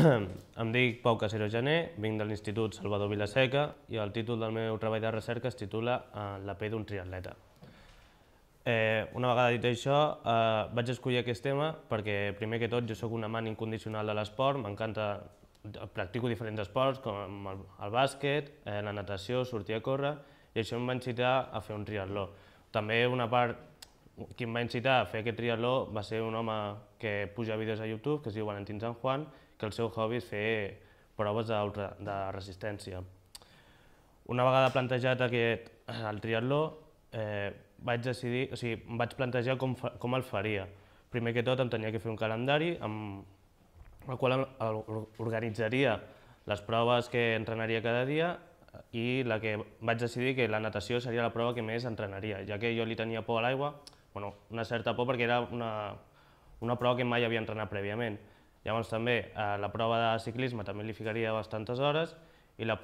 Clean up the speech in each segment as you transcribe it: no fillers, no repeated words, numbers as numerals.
Em dic Pau Casero Gené, vinc de l'Institut Salvador Vilaseca i el títol del meu treball de recerca es titula La pell d'un triatleta. Una vegada dit això, vaig escollir aquest tema perquè, primer que tot, jo soc un amant incondicional de l'esport, m'encanta, practico diferents esports com el bàsquet, la natació, sortir a córrer, i això em va incitar a fer un triatló. També una part qui em va incitar a fer aquest triatló va ser un home que puja vídeos a YouTube, que es diu Valentín San Juan, que el seu hobby és fer proves de resistència. Una vegada plantejat el triatló, em vaig plantejar com el faria. Primer que tot em tenia que fer un calendari amb el qual organitzaria les proves que entrenaria cada dia i la que vaig decidir que la natació seria la prova que més entrenaria, ja que jo li tenia por a l'aigua, una certa por perquè era una prova que mai havia entrenat prèviament. Llavors també la prova de ciclisme també li ficaria bastantes hores i la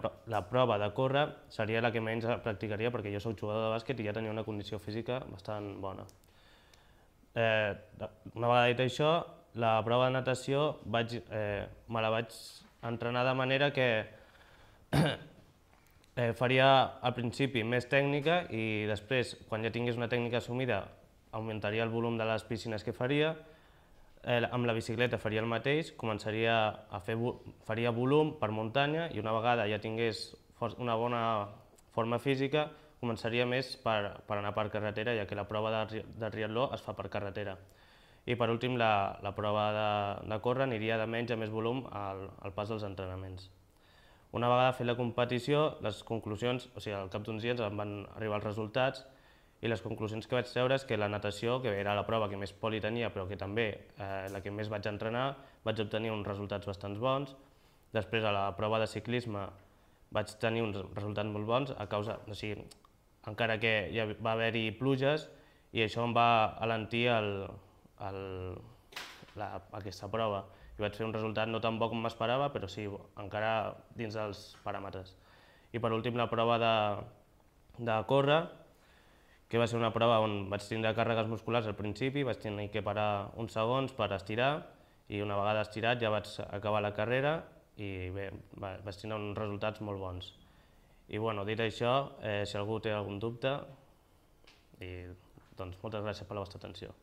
prova de córrer seria la que menys practicaria perquè jo soc jugador de bàsquet i ja tenia una condició física bastant bona. Una vegada dit això, la prova de natació me la vaig entrenar de manera que faria al principi més tècnica i després, quan ja tingués una tècnica assumida, augmentaria el volum de les piscines que faria. Amb la bicicleta faria el mateix, faria volum per muntanya i una vegada ja tingués una bona forma física començaria més per anar per carretera, ja que la prova de triatló es fa per carretera. I per últim la prova de córrer aniria de menys a més volum al pas dels entrenaments. Una vegada fet la competició, les conclusions, al cap d'uns dies em van arribar els resultats i les conclusions que vaig treure és que la natació, que era la prova que més por li tenia, però que també la que més vaig entrenar, vaig obtenir uns resultats bastant bons. Després, a la prova de ciclisme, vaig tenir uns resultats molt bons, encara que ja va haver-hi pluges, i això em va alentir aquesta prova. I vaig fer un resultat no tan bo com m'esperava, però sí, encara dins dels paràmetres. I per últim, la prova de córrer, que va ser una prova on vaig tindre càrregues musculars al principi, vaig tenir que parar uns segons per estirar i una vegada estirat ja vaig acabar la carrera i bé, vaig tenir uns resultats molt bons. I dit això, si algú té algun dubte, doncs moltes gràcies per la vostra atenció.